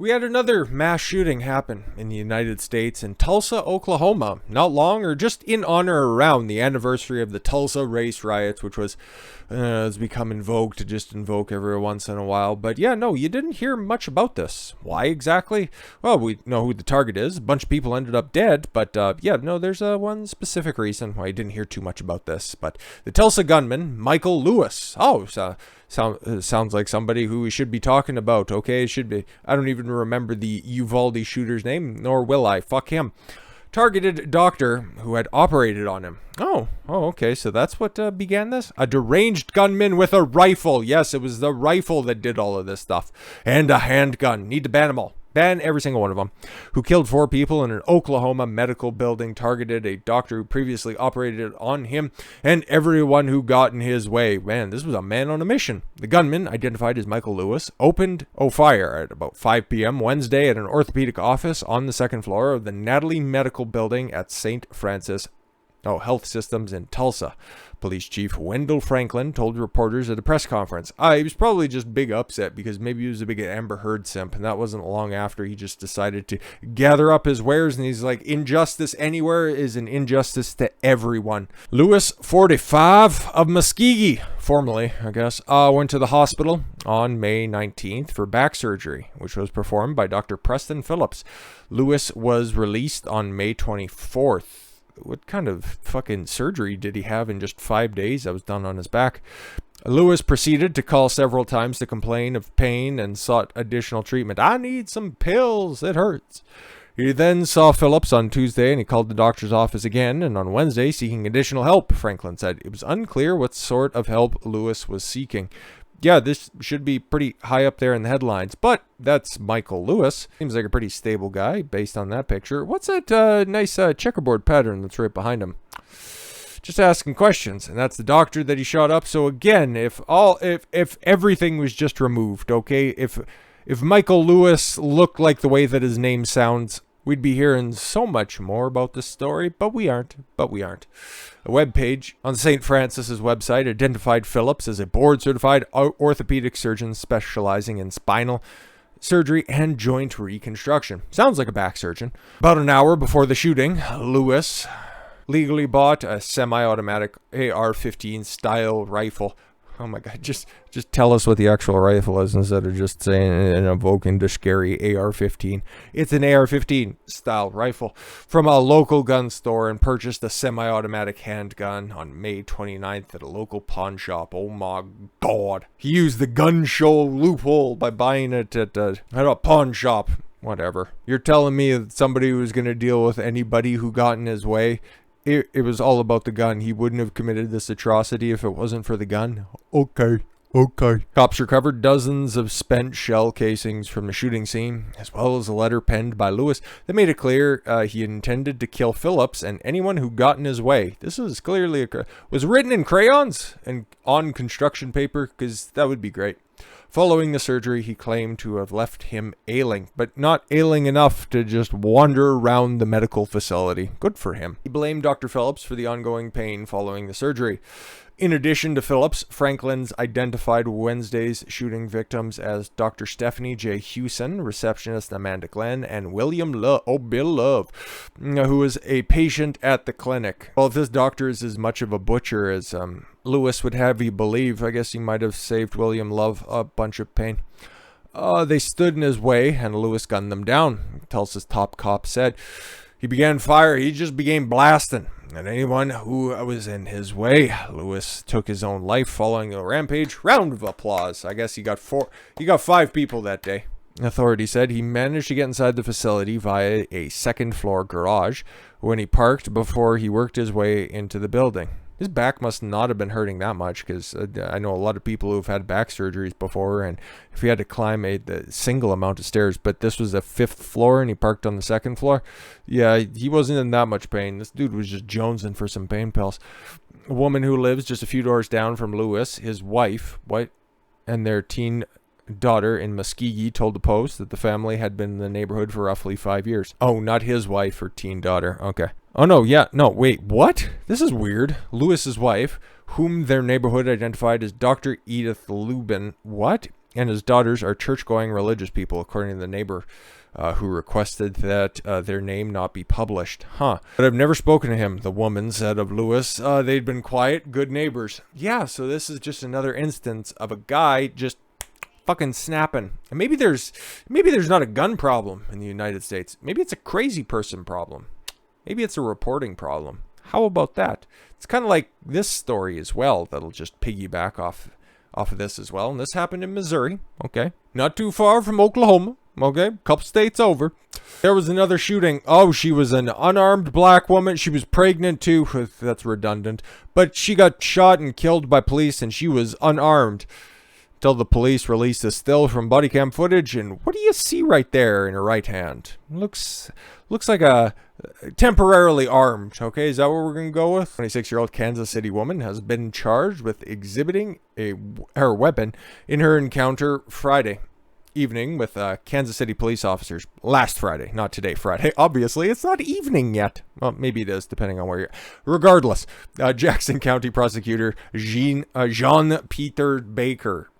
We had another mass shooting happen in the United States in Tulsa, Oklahoma, not long or just in honor around the anniversary of the Tulsa race riots, which has become in vogue to just invoke every once in a while. But yeah, no, you didn't hear much about this. Why exactly? Well, we know who the target is. A bunch of people ended up dead, but yeah, no, there's one specific reason why you didn't hear too much about this. But the Tulsa gunman, Michael Lewis. Sounds like somebody who we should be talking about. Okay, it should be. I don't even remember the Uvalde shooter's name, nor will I. Fuck him. Targeted doctor who had operated on him. Okay, so that's what began this? A deranged gunman with a rifle. Yes, it was the rifle that did all of this stuff. And a handgun. Need to ban them all. Ban every single one of them. Who killed 4 people in an Oklahoma medical building, targeted a doctor who previously operated on him, and everyone who got in his way. Man, this was a man on a mission. The gunman, identified as Michael Lewis, opened fire at about 5 p.m. Wednesday at an orthopedic office on the 2nd floor of the Natalie Medical Building at St. Francis Health Systems in Tulsa. Police Chief Wendell Franklin told reporters at a press conference. He was probably just big upset because maybe he was a big Amber Heard simp, and that wasn't long after he just decided to gather up his wares, and he's like, injustice anywhere is an injustice to everyone. Lewis, 45, of Muskogee, formerly, I guess, went to the hospital on May 19th for back surgery, which was performed by Dr. Preston Phillips. Lewis was released on May 24th. What kind of fucking surgery did he have in just 5 days that was done on his back? Lewis proceeded to call several times to complain of pain and sought additional treatment. I need some pills. It hurts. He then saw Phillips on Tuesday, and he called the doctor's office again, and on Wednesday seeking additional help, Franklin said. It was unclear what sort of help Lewis was seeking. Yeah, this should be pretty high up there in the headlines, but that's Michael Lewis. Seems like a pretty stable guy based on that picture. What's that nice checkerboard pattern that's right behind him? Just asking questions, and that's the doctor that he shot up. So again, if everything was just removed, okay, if Michael Lewis looked like the way that his name sounds, we'd be hearing so much more about this story, but we aren't. A webpage on St. Francis's website identified Phillips as a board-certified orthopedic surgeon specializing in spinal surgery and joint reconstruction. Sounds like a back surgeon. About an hour before the shooting, Lewis legally bought a semi-automatic AR-15 style rifle. Oh my God, just tell us what the actual rifle is instead of just saying and evoking the scary AR-15. It's an AR-15 style rifle from a local gun store, and purchased a semi-automatic handgun on May 29th at a local pawn shop. Oh my God. He used the gun show loophole by buying it at a pawn shop. Whatever. You're telling me that somebody who was going to deal with anybody who got in his way, it was all about the gun. He wouldn't have committed this atrocity if it wasn't for the gun. Okay. Cops recovered dozens of spent shell casings from the shooting scene, as well as a letter penned by Lewis that made it clear he intended to kill Phillips and anyone who got in his way. This was clearly was written in crayons and on construction paper, because that would be great. Following the surgery, he claimed to have left him ailing, but not ailing enough to just wander around the medical facility. Good for him. He blamed Dr. Phillips for the ongoing pain following the surgery. In addition to Phillips, Franklin's identified Wednesday's shooting victims as Dr. Stephanie J. Hewson, receptionist Amanda Glenn, and William Bill Love, who was a patient at the clinic. Well, if this doctor is as much of a butcher as Lewis would have you believe, I guess he might have saved William Love a bunch of pain. They stood in his way, and Lewis gunned them down, Tulsa's top cop said. He began fire. He just began blasting at anyone who was in his way. Lewis took his own life following a rampage. Round of applause. I guess he got 5 people that day. Authorities said he managed to get inside the facility via a 2nd floor garage when he parked before he worked his way into the building. His back must not have been hurting that much, because I know a lot of people who've had back surgeries before, and if he had to climb a single amount of stairs, but this was the 5th floor and he parked on the 2nd floor. Yeah, he wasn't in that much pain. This dude was just jonesing for some pain pills. A woman who lives just a few doors down from Lewis, his wife, and their teen daughter in Muskogee told the Post that the family had been in the neighborhood for roughly 5 years. Oh, not his wife or teen daughter. Okay. Oh, no, yeah. No, wait, what? This is weird. Lewis's wife, whom their neighborhood identified as Dr. Edith Lubin. What? and his daughters are church-going religious people, according to the neighbor who requested that their name not be published. But I've never spoken to him, the woman said of Lewis. They'd been quiet, good neighbors. Yeah, so this is just another instance of a guy just fucking snapping. And maybe there's not a gun problem in the United States. Maybe it's a crazy person problem. Maybe it's a reporting problem. How about that? It's kind of like this story as well that'll just piggyback off of this as well. And this happened in Missouri. Okay. Not too far from Oklahoma. Okay. Couple states over. There was another shooting. Oh, she was an unarmed black woman. She was pregnant too. That's redundant. But she got shot and killed by police and she was unarmed. Till the police released a still from body cam footage, and what do you see right there in her right hand? Looks like a temporarily armed. Okay, is that what we're gonna go with? 26-year-old Kansas City woman has been charged with exhibiting her weapon in her encounter Friday evening with Kansas City police officers last Friday, not today, Friday. Obviously, it's not evening yet. Well, maybe it is, depending on where you're. Regardless, Jackson County prosecutor Jean-Peter Baker,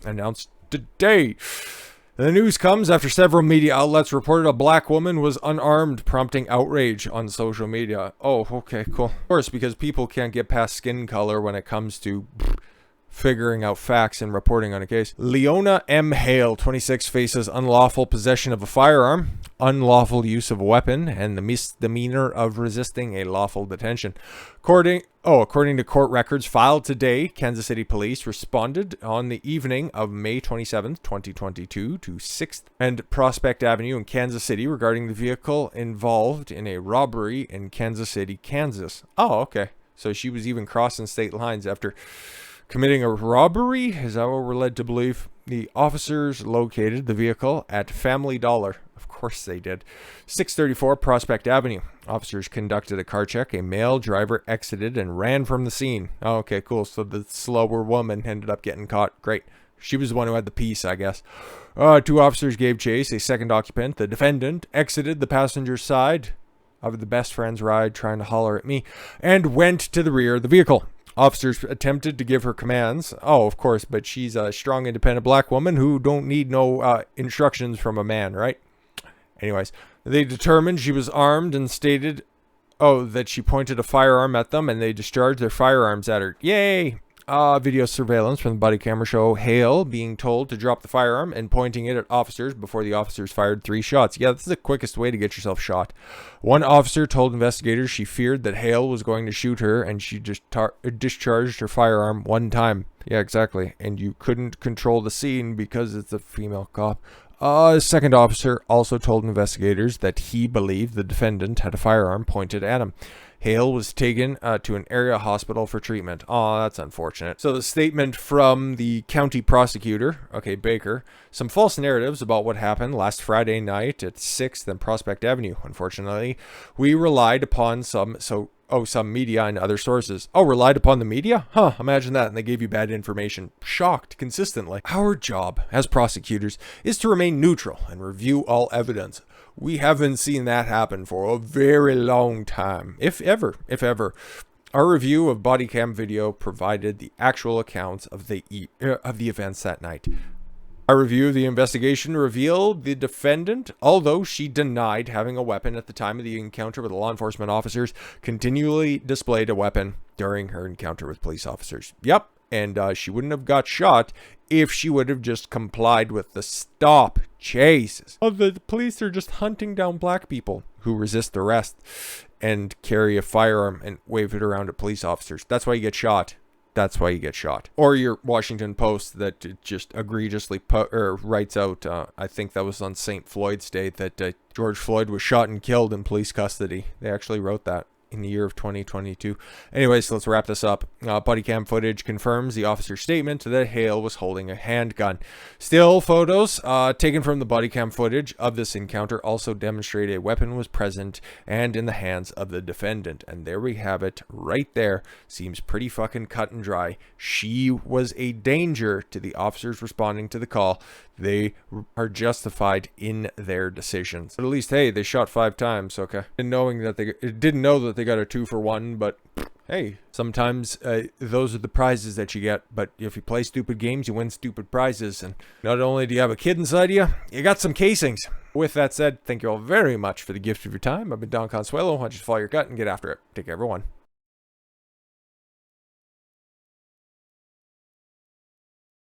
announced today. The news comes after several media outlets reported a black woman was unarmed, prompting outrage on social media. Oh, okay, cool. Of course, because people can't get past skin color when it comes to figuring out facts and reporting on a case. Leona M. Hale, 26, faces unlawful possession of a firearm, unlawful use of a weapon, and the misdemeanor of resisting a lawful detention. According to court records filed today, Kansas City police responded on the evening of May 27th, 2022 to 6th and Prospect Avenue in Kansas City regarding the vehicle involved in a robbery in Kansas City, Kansas. Oh, okay. So she was even crossing state lines after committing a robbery? Is that what we're led to believe? The officers located the vehicle at Family Dollar. Of course they did. 634 Prospect Avenue. Officers conducted a car check. A male driver exited and ran from the scene. Oh, okay, cool. So the slower woman ended up getting caught. Great. She was the one who had the piece, I guess. 2 officers gave chase. A second occupant, the defendant, exited the passenger's side of the best friend's ride, trying to holler at me, and went to the rear of the vehicle. Officers attempted to give her commands. Oh, of course, but she's a strong, independent black woman who don't need no instructions from a man, right? Anyways, they determined she was armed and stated, that she pointed a firearm at them and they discharged their firearms at her. Yay! Video surveillance from the body camera show Hale being told to drop the firearm and pointing it at officers before the officers fired 3 shots. Yeah, this is the quickest way to get yourself shot. One officer told investigators she feared that Hale was going to shoot her and she just discharged her firearm 1 time. Yeah, exactly. And you couldn't control the scene because it's a female cop. A second officer also told investigators that he believed the defendant had a firearm pointed at him. Hale was taken to an area hospital for treatment. Oh, that's unfortunate. So the statement from the county prosecutor, Baker, some false narratives about what happened last Friday night at 6th and Prospect Avenue. Unfortunately, we relied upon some media and other sources. Oh, relied upon the media? Imagine that. And they gave you bad information. Shocked consistently. Our job as prosecutors is to remain neutral and review all evidence. We haven't seen that happen for a very long time, if ever. Our review of body cam video provided the actual accounts of the events that night. Our review of the investigation revealed the defendant, although she denied having a weapon at the time of the encounter with the law enforcement officers, continually displayed a weapon during her encounter with police officers. Yep, and she wouldn't have got shot if she would have just complied with the stop chases. The police are just hunting down black people who resist arrest and carry a firearm and wave it around at police officers. That's why you get shot. Or your Washington Post that just egregiously writes out, I think that was on St. Floyd's Day, that George Floyd was shot and killed in police custody. They actually wrote that in the year of 2022. Anyways, let's wrap this up. Body cam footage confirms the officer's statement that Hale was holding a handgun. Still photos taken from the body cam footage of this encounter also demonstrate a weapon was present and in the hands of the defendant. And there we have it right there. Seems pretty fucking cut and dry. She was a danger to the officers responding to the call. They are justified in their decisions. But at least, hey, they shot 5 times, okay? And knowing that they didn't know that they got a 2-for-1, but hey, sometimes those are the prizes that you get. But if you play stupid games, you win stupid prizes. And not only do you have a kid inside you got some casings. With that said, thank you all very much for the gift of your time. I've been Don Consuelo. I want you to follow your gut and get after it. Take care, everyone.